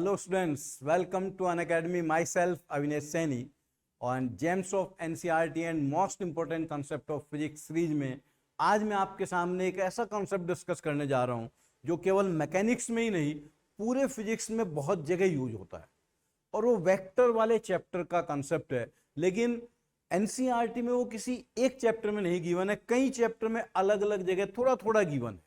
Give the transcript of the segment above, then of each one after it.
Hello students, welcome to Unacademy. Myself Avinash Saini on Gems of NCERT and Most Important Concept of Physics series में आज मैं आपके सामने एक ऐसा कॉन्सेप्ट डिस्कस करने जा रहा हूं जो केवल मैकेनिक्स में ही नहीं पूरे फिजिक्स में बहुत जगह यूज होता है और वो वेक्टर वाले चैप्टर का कॉन्सेप्ट है। लेकिन एनसीईआरटी में वो किसी एक चैप्टर में नहीं गिवन है, कई चैप्टर में अलग अलग जगह थोड़ा थोड़ा गिवन है।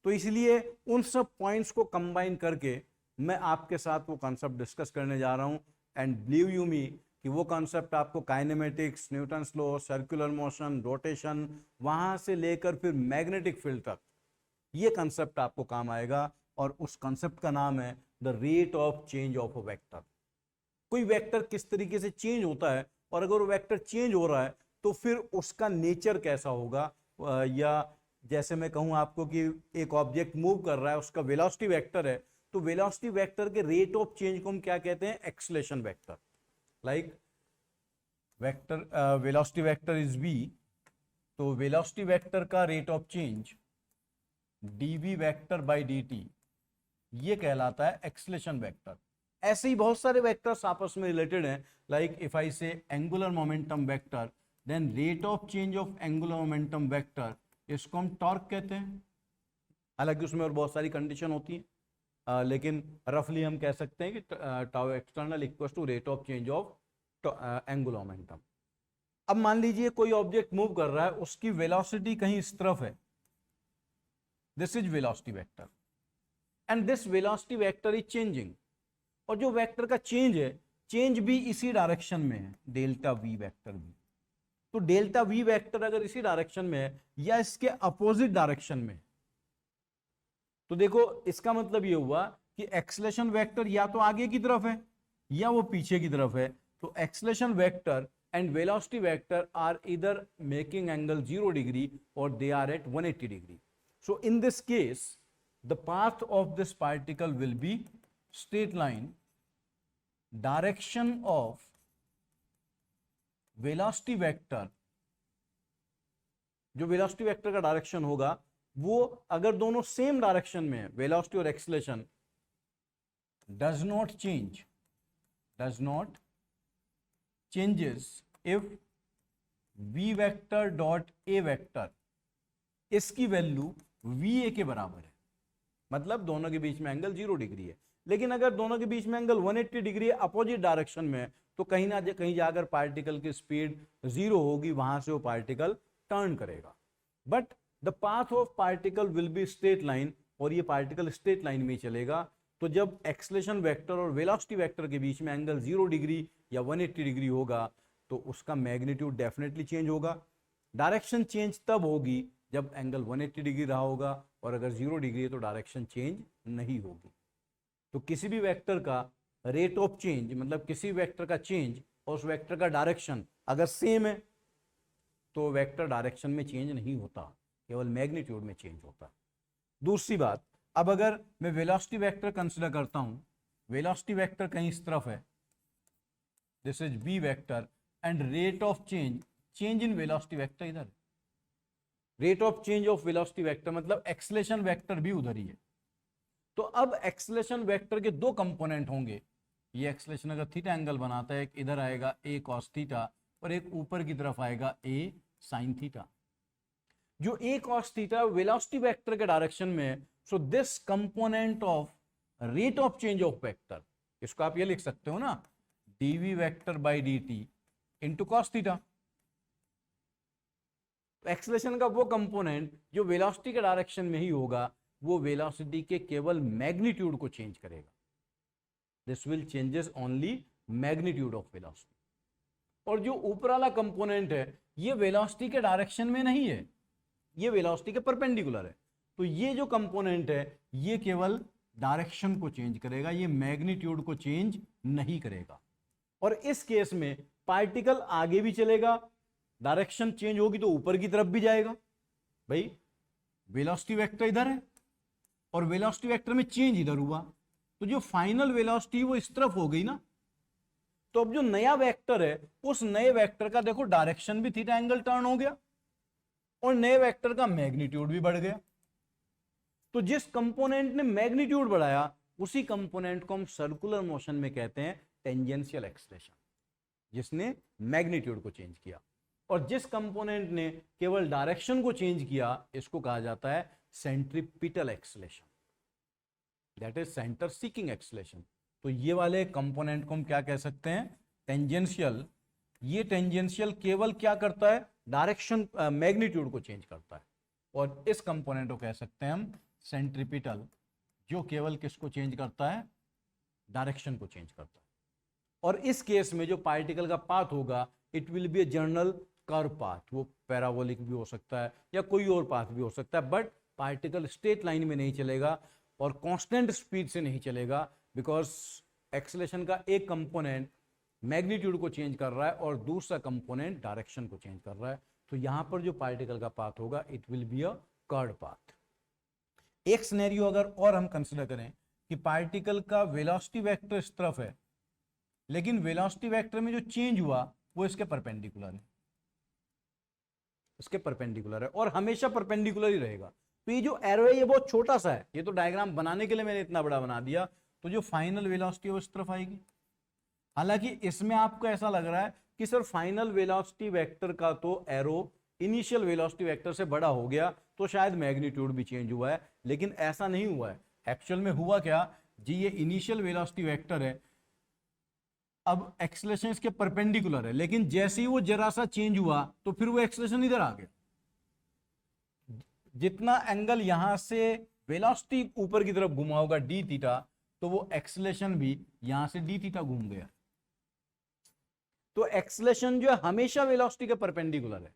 तो इसलिए उन सब पॉइंट्स को कंबाइन करके मैं आपके साथ वो कॉन्सेप्ट डिस्कस करने जा रहा हूं एंड बिलीव यू मी कि वो कॉन्सेप्ट आपको kinematics, Newton's law, circular motion, rotation, वहां से लेकर फिर मैग्नेटिक फील्ड तक ये कॉन्सेप्ट आपको काम आएगा। और उस कॉन्सेप्ट का नाम है the rate of change of a vector. कोई वेक्टर किस तरीके से चेंज होता है और अगर वो वेक्टर चेंज हो रहा है तो फिर उसका नेचर कैसा होगा, या जैसे मैं कहूं आपको कि एक ऑब्जेक्ट मूव कर रहा है, उसका वेलोसिटी वेक्टर है, तो वेलोसिटी वेक्टर के रेट ऑफ चेंज को हम क्या कहते हैं? Acceleration vector. Like vector velocity vector is v, तो वेलोसिटी वेक्टर का rate of change dv vector by dt ये कहलाता है एक्सेलेरेशन वेक्टर। ऐसे ही बहुत सारे वेक्टर्स आपस में रिलेटेड हैं। Like if I say angular momentum vector, then rate of change of angular momentum vector, इसको हम टॉर्क कहते हैं। हालांकि उसमें और बहुत सारी कंडीशन होती है, लेकिन रफली हम कह सकते हैं कि tau external equals to rate of change of angular momentum. अब मान लीजिए कोई ऑब्जेक्ट मूव कर रहा है, उसकी वेलोसिटी कहीं इस तरफ है, this is velocity vector and this velocity vector is changing. और जो वेक्टर का चेंज है, चेंज भी इसी डायरेक्शन में है, डेल्टा वी वेक्टर भी। तो डेल्टा वी वेक्टर अगर इसी डायरेक्शन में है या इसके अपोजिट डायरेक्शन में, तो देखो इसका मतलब ये हुआ कि एक्सेलेरेशन वेक्टर या तो आगे की तरफ है या वो पीछे की तरफ है। तो acceleration vector and velocity vector are इधर मेकिंग एंगल 0 डिग्री और they are at 180 degree. So in this case the path of this particle will be straight line, direction of velocity vector, जो वेलोसिटी वेक्टर का direction होगा वो अगर दोनों same direction में है, वेलोसिटी और acceleration, does not changes if v vector dot a vector, इसकी वैल्यू va के बराबर है, मतलब दोनों के बीच में एंगल 0 डिग्री है। लेकिन अगर दोनों के बीच में एंगल 180 डिग्री अपोजिट डायरेक्शन में, तो कहीं ना कहीं जाकर पार्टिकल की स्पीड 0 होगी, वहां से वो पार्टिकल टर्न करेगा। But the path of particle will be straight line, और ये पार्टिकल स्ट्रेट लाइन में चलेगा। तो जब एक्सेलेरेशन वेक्टर और वेलोसिटी वेक्टर के बीच में एंगल 0 डिग्री या 180 डिग्री होगा तो उसका मैग्नीट्यूड डेफिनेटली चेंज होगा। डायरेक्शन चेंज तब होगी जब एंगल 180 डिग्री रहा होगा, और अगर 0 डिग्री है तो डायरेक्शन चेंज नहीं होगी। तो किसी भी वेक्टर का रेट ऑफ चेंज, मतलब किसी वेक्टर का चेंज और उस वेक्टर का डायरेक्शन अगर सेम है तो वेक्टर डायरेक्शन में चेंज नहीं होता, केवल मैग्नीट्यूड में चेंज होता है। दूसरी बात, अब अगर मैं वेलोसिटी वेक्टर कंसीडर करता हूं, वेलोसिटी वेक्टर कहीं इस तरफ है, this is v vector and rate of change in velocity vector इधर, rate of change of velocity vector मतलब एक्सेलेरेशन वेक्टर भी उधर ही है। तो अब एक्सेलेरेशन वेक्टर के दो कंपोनेंट होंगे। ये एक्सेलेरेशन अगर थीटा एंगल बनाता है, एक इधर आएगा a cos थीटा और एक ऊपर की तरफ आएगा a sin थीटा। जो a cos theta velocity vector के डायरेक्शन में है, so this component of rate of change of vector, इसको आप ये लिख सकते हो ना, dv vector by dt into cos theta. Acceleration का वो कंपोनेंट जो वेलोसिटी के डायरेक्शन में ही होगा, वो वेलोसिटी के केवल मैग्नीट्यूड को चेंज करेगा। This will changes only magnitude of velocity. और जो ऊपर वाला कंपोनेंट है, ये वेलोसिटी के डायरेक्शन में नहीं है, ये वेलोसिटी के परपेंडिकुलर है। तो ये जो कंपोनेंट है ये केवल डायरेक्शन को चेंज करेगा, ये मैग्नीट्यूड को चेंज नहीं करेगा। और इस केस में पार्टिकल आगे भी चलेगा, डायरेक्शन चेंज होगी तो ऊपर की तरफ भी जाएगा। भाई वेलोसिटी वेक्टर इधर है और वेलोसिटी वेक्टर में चेंज इधर हुआ, तो जो फाइनल वेलोसिटी वो इस तरफ हो गई ना। तो अब जो नया वेक्टर है, उस नए वेक्टर का देखो डायरेक्शन भी थीटा एंगल टर्न हो गया और नए वेक्टर का मैग्नीट्यूड भी बढ़ गया। तो जिस कंपोनेंट ने मैग्नीट्यूड बढ़ाया उसी कंपोनेंट को हम सर्कुलर मोशन में कहते हैं टेंजेंशियल एक्सेलरेशन, जिसने मैग्नीट्यूड को चेंज किया। और जिस कंपोनेंट ने केवल डायरेक्शन को चेंज किया, इसको कहा जाता है centripetal acceleration, that is centre seeking acceleration. तो ये वाले कंपोनेंट को हम क्या कह सकते हैं? टेंजेंशियल। ये टेंजेंशियल केवल क्या करता है? डायरेक्शन, मैग्नीट्यूड को चेंज करता है। और इस कंपोनेंट को कह सकते हैं हम सेंट्रीपिटल, जो केवल किसको चेंज करता है? डायरेक्शन को चेंज करता है। और इस केस में जो पार्टिकल का पाथ होगा, it will be a general curve path. वो पैराबोलिक भी हो सकता है या कोई और पाथ भी हो सकता है, बट पार्टिकल स्ट्रेट लाइन में नहीं चलेगा और कांस्टेंट स्पीड से नहीं चलेगा, बिकॉज एक्सेलरेशन का एक कंपोनेंट मैग्नीट्यूड को चेंज कर रहा है और दूसरा कंपोनेंट डायरेक्शन को चेंज कर रहा है। तो यहां पर जो पार्टिकल का पाथ होगा, it will be a curve path. एक सिनेरियो अगर और हम कंसिडर करें कि पार्टिकल का वेलोसिटी वेक्टर इस तरफ है, लेकिन वेलोसिटी वेक्टर में जो चेंज हुआ वो इसके परपेंडिकुलर है, इसके परपेंडिकुलर है और हमेशा परपेंडिकुलर ही रहेगा। तो ये जो एरो है ये बहुत छोटा सा है, ये तो डायग्राम बनाने के लिए मैंने इतना बड़ा बना दिया। तो जो फाइनल वेलोसिटी है वो इस तरफ आएगी। हालांकि इसमें आपको ऐसा लग रहा है कि सर फाइनल वेलोसिटी वेक्टर का तो एरो इनिशियल वेलोसिटी वेक्टर से बड़ा हो गया, तो शायद मैग्नीट्यूड भी चेंज हुआ है, लेकिन ऐसा नहीं हुआ है। एक्चुअल में हुआ क्या जी, ये इनिशियल वेलोसिटी वेक्टर है, अब एक्सेलरेशन इसके परपेंडिकुलर है, लेकिन जैसे ही वो जरा सा चेंज हुआ तो फिर वो एक्सेलरेशन इधर आ गया। जितना एंगल यहां से वेलोसिटी ऊपर की तरफ घुमा होगा डी थीटा, तो वो एक्सेलरेशन भी यहां से डी थीटा घूम गया। तो एक्सेलरेशन जो है हमेशा वेलोसिटी के परपेंडिकुलर है,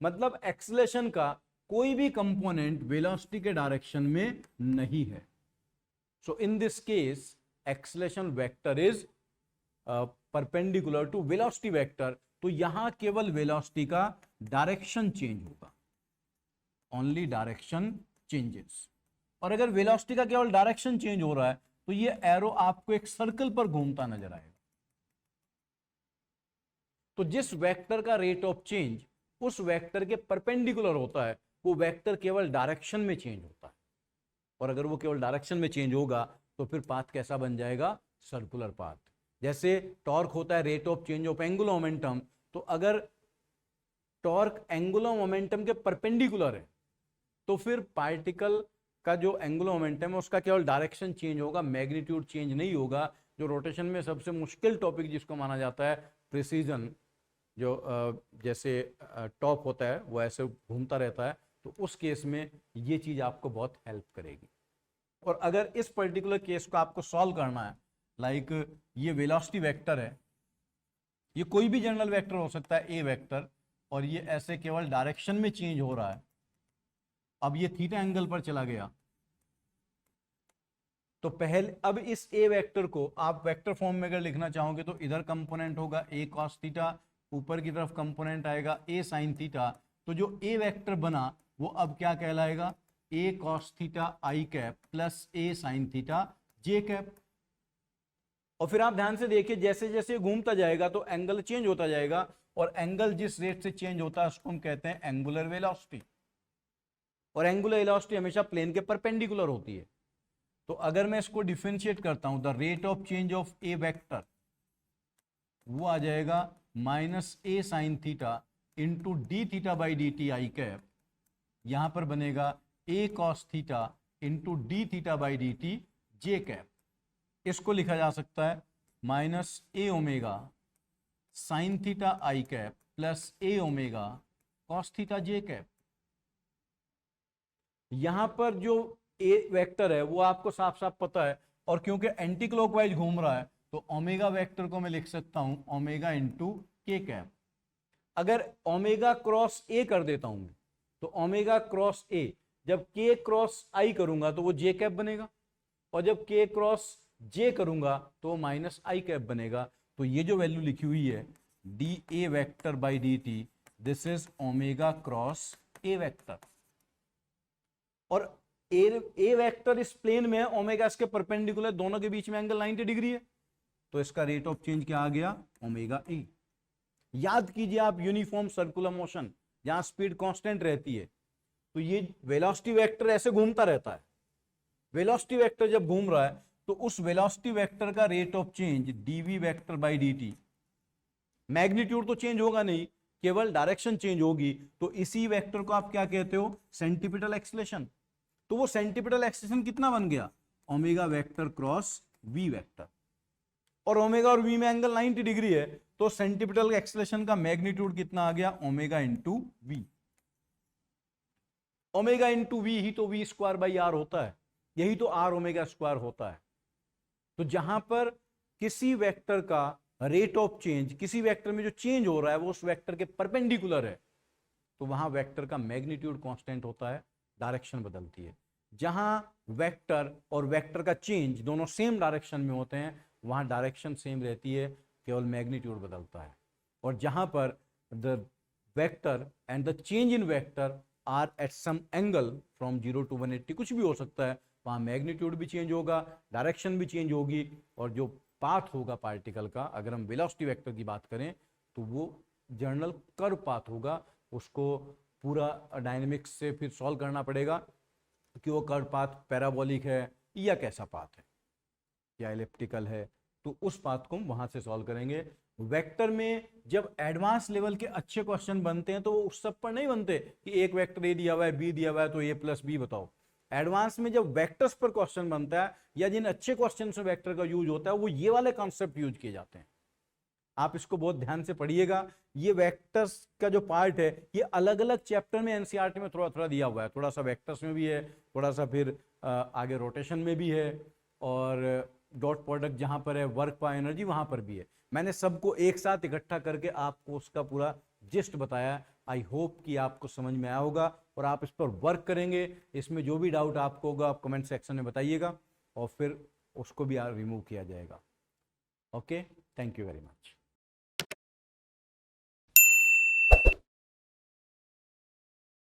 मतलब एक्सेलरेशन का कोई भी कंपोनेंट वेलोसिटी के डायरेक्शन में नहीं है। So in this case acceleration vector is perpendicular to velocity vector. तो यहां केवल वेलोसिटी का डायरेक्शन चेंज होगा, ओनली डायरेक्शन चेंजेस। और अगर वेलोसिटी का केवल डायरेक्शन चेंज हो रहा है तो ये एरो आपको एक सर्कल पर घूमता नजर आएगा। तो जिस वेक्टर का रेट ऑफ चेंज उस वेक्टर के परपेंडिकुलर होता है, वो वेक्टर केवल डायरेक्शन में चेंज होता है। और अगर वो केवल डायरेक्शन में चेंज होगा तो फिर पाथ कैसा बन जाएगा? Circular path. जैसे टॉर्क होता है rate of change of angular momentum, तो अगर टॉर्क एंगुलर मोमेंटम के परपेंडिकुलर है तो फिर पार्टिकल का जो एंगुलर मोमेंटम है उसका केवल डायरेक्शन चेंज होगा, मैग्नीट्यूड चेंज नहीं होगा। जो रोटेशन में सबसे मुश्किल टॉपिक जिसको माना जाता है प्रिसीजन, जो जैसे टॉप होता है वो ऐसे घूमता रहता है, तो उस केस में ये चीज आपको बहुत हेल्प करेगी। और अगर इस पर्टिकुलर केस को आपको सॉल्व करना है, लाइक ये वेलोसिटी वेक्टर है, ये कोई भी जनरल वेक्टर हो सकता है ए वेक्टर, और ये ऐसे केवल डायरेक्शन में चेंज हो रहा है। अब ये थीटा एंगल पर चला गया, तो पहले अब इस ए वेक्टर को आप वेक्टर फॉर्म में अगर लिखना चाहोगे तो इधर कंपोनेंट होगा ए कॉस थीटा, ऊपर की तरफ कंपोनेंट आएगा ए साइन थीटा। तो जो ए वेक्टर बना वो अब क्या कहलाएगा? ए cos theta i cap plus A sine theta J cap. और फिर आप ध्यान से देखिए, जैसे जैसे घूमता जाएगा तो एंगल चेंज होता जाएगा, और एंगल जिस रेट से चेंज होता है उसको हम कहते हैं एंगुलर वेलोसिटी। और एंगुलर वेलोसिटी हमेशा प्लेन के परपेंडिकुलर होती है। तो अगर मैं इसको डिफरेंशिएट करता हूं, the rate of change of a vector, वो आ जाएगा minus a sine theta into d theta by d t i cap. यहां पर बनेगा a cos theta into d theta by d t j cap. इसको लिखा जा सकता है minus a omega sine theta i cap plus A omega cos theta J cap. यहां पर जो ए वेक्टर है वो आपको साफ साफ पता है, और क्योंकि एंटी क्लॉकवाइज घूम रहा है तो ओमेगा वेक्टर को मैं लिख सकता हूं ओमेगा इंटू के कैप। अगर ओमेगा क्रॉस ए कर देता हूं तो ओमेगा क्रॉस ए, जब के क्रॉस आई करूंगा तो वो जे कैप बनेगा, और जब के क्रॉस जे करूंगा तो माइनस आई कैप बनेगा। तो ये जो वैल्यू लिखी हुई है D A vector by d T, this is omega cross A vector. और ए वेक्टर इस प्लेन में है, ओमेगा इसके परपेंडिकुलर, दोनों के बीच में एंगल 90 डिग्री है, तो इसका रेट ऑफ चेंज क्या आ गया? Omega A. याद कीजिए आप यूनिफॉर्म सर्कुलर मोशन, जहां स्पीड कांस्टेंट रहती है, तो ये वेलोसिटी वेक्टर ऐसे घूमता रहता है। वेलोसिटी वेक्टर जब घूम रहा है तो उस वेलोसिटी वेक्टर का rate of change dv vector by dt, magnitude तो चेंज होगा नहीं, केवल डायरेक्शन चेंज होगी, तो इसी वेक्टर को आप क्या कहते हो, सेंटीपिटल एक्सलेशन। तो वो सेंटीपिटल एक्सलेशन कितना बन गया, omega vector cross v vector, और ओमेगा और v में एंगल 90 डिग्री है, तो सेंटीपिटल एक्सलेशन का मैग्नीट्यूड कितना आ गया, omega into v. Omega into v ही तो वी स्क्वायर बाई आर होता है, यही तो आर ओमेगा स्क्वायर होता है। तो जहां पर किसी वेक्टर का रेट ऑफ चेंज, किसी वेक्टर में जो चेंज हो रहा है वो उस वेक्टर के परपेंडिकुलर है, तो वहां वेक्टर का मैग्नीट्यूड कांस्टेंट होता है, डायरेक्शन बदलती है। जहां वेक्टर और वेक्टर का चेंज दोनों सेम डायरेक्शन में होते हैं, वहां डायरेक्शन सेम रहती है, केवल मैग्नीट्यूड बदलता है। और जहां पर the vector and the change in vector are at some angle from 0 to 180, कुछ भी हो सकता है, वहां मैग्नीट्यूड भी चेंज होगा, डायरेक्शन भी चेंज होगी, और जो पाथ होगा पार्टिकल का, अगर हम वेलोसिटी वेक्टर की बात करें तो वो जनरल कर्व पाथ होगा। उसको पूरा डायनेमिक्स से फिर सॉल्व करना पड़ेगा कि वो कर्व पाथ पैराबोलिक है या कैसा पाथ है, या एलिप्टिकल है, तो उस पाथ को हम वहां से सॉल्व करेंगे। वेक्टर में जब एडवांस लेवल के अच्छे क्वेश्चन बनते हैं तो वो उस सब पर नहीं बनते कि एक वेक्टर ए दिया हुआ है, बी दिया हुआ है, तो ए प्लस बी बताओ। एडवांस में जब वेक्टर्स पर क्वेश्चन बनता है, या जिन अच्छे क्वेश्चन में वेक्टर का यूज होता है, वो ये वाले कॉन्सेप्ट यूज किए जाते हैं। आप इसको बहुत ध्यान से पढ़िएगा। ये वेक्टर्स का जो पार्ट है, ये अलग अलग चैप्टर में एनसीईआरटी में थोड़ा थोड़ा दिया हुआ है, थोड़ा सा वेक्टर्स में भी है, थोड़ा सा फिर आगे रोटेशन में भी है, और डॉट प्रोडक्ट जहां पर है, वर्क पर एनर्जी वहां पर भी है। मैंने सबको एक साथ इकट्ठा करके आपको उसका पूरा जिस्ट बताया। आई होप कि आपको समझ में आया होगा और आप इस पर वर्क करेंगे। इसमें जो भी डाउट आपको होगा आप कमेंट सेक्शन में बताइएगा, और फिर उसको भी रिमूव किया जाएगा। Okay, thank you very much.